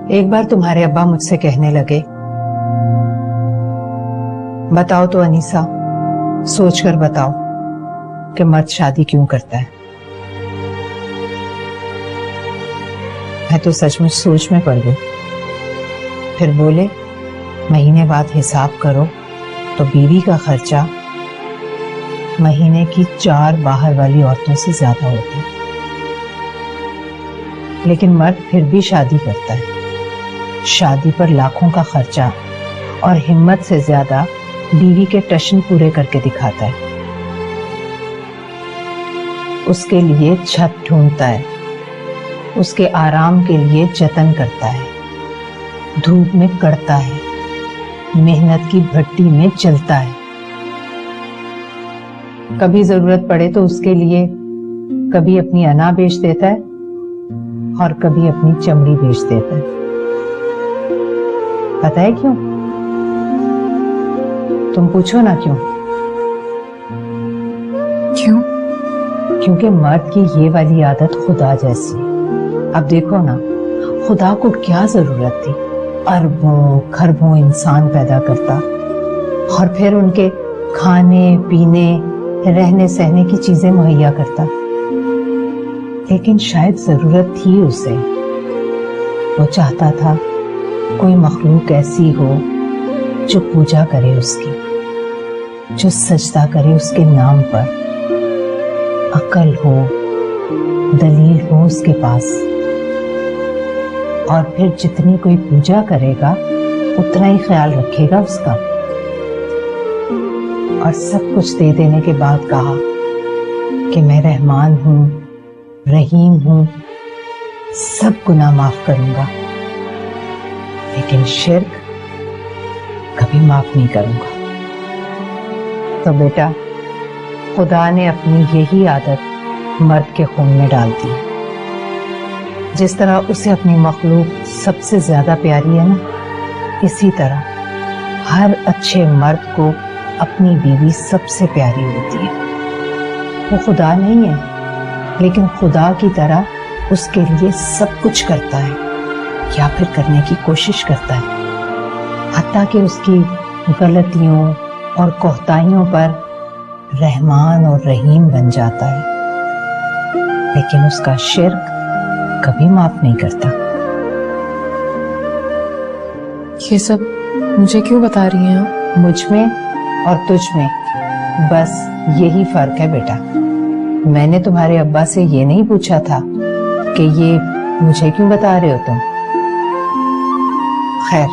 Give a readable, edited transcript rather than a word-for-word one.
ایک بار تمہارے ابا مجھ سے کہنے لگے، بتاؤ تو انیسہ، سوچ کر بتاؤ کہ مرد شادی کیوں کرتا ہے؟ میں تو سچ مچ سوچ میں پڑ گئی۔ پھر بولے، مہینے بعد حساب کرو تو بیوی کا خرچہ مہینے کی 4 باہر والی عورتوں سے زیادہ ہوتا ہے، لیکن مرد پھر بھی شادی کرتا ہے۔ شادی پر لاکھوں کا خرچہ اور ہمت سے زیادہ بیوی کے ٹشن پورے کر کے دکھاتا ہے۔ اس کے لیے چھت ڈھونڈتا ہے، اس کے آرام کے لیے جتن کرتا ہے، دھوپ میں کڑتا ہے، محنت کی بھٹی میں جلتا ہے۔ کبھی ضرورت پڑے تو اس کے لیے کبھی اپنی انا بیچ دیتا ہے اور کبھی اپنی چمڑی بیچ دیتا ہے۔ پتہ ہے کیوں؟ تم پوچھو نا کیوں؟ کیوں؟ کیونکہ مرد کی یہ والی عادت خدا جیسی ہے۔ اب دیکھو نا، خدا کو کیا ضرورت تھی اربوں خربوں انسان پیدا کرتا اور پھر ان کے کھانے پینے رہنے سہنے کی چیزیں مہیا کرتا، لیکن شاید ضرورت تھی اسے۔ وہ چاہتا تھا کوئی مخلوق ایسی ہو جو پوجا کرے اس کی، جو سجدہ کرے اس کے نام پر، عقل ہو، دلیل ہو اس کے پاس، اور پھر جتنی کوئی پوجا کرے گا اتنا ہی خیال رکھے گا اس کا۔ اور سب کچھ دے دینے کے بعد کہا کہ میں رحمان ہوں، رحیم ہوں، سب گناہ معاف کروں گا، لیکن شرک کبھی معاف نہیں کروں گا۔ تو بیٹا، خدا نے اپنی یہی عادت مرد کے خون میں ڈال دی۔ جس طرح اسے اپنی مخلوق سب سے زیادہ پیاری ہے نا، اسی طرح ہر اچھے مرد کو اپنی بیوی سب سے پیاری ہوتی ہے۔ وہ خدا نہیں ہے، لیکن خدا کی طرح اس کے لیے سب کچھ کرتا ہے یا پھر کرنے کی کوشش کرتا ہے، حتیٰ کہ اس کی غلطیوں اور کوتاہیوں پر رحمان اور رحیم بن جاتا ہے، لیکن اس کا شرک کبھی معاف نہیں کرتا۔ یہ سب مجھے کیوں بتا رہی ہیں آپ؟ مجھ میں اور تجھ میں بس یہی فرق ہے بیٹا۔ میں نے تمہارے ابا سے یہ نہیں پوچھا تھا کہ یہ مجھے کیوں بتا رہے ہو تم۔ خیر،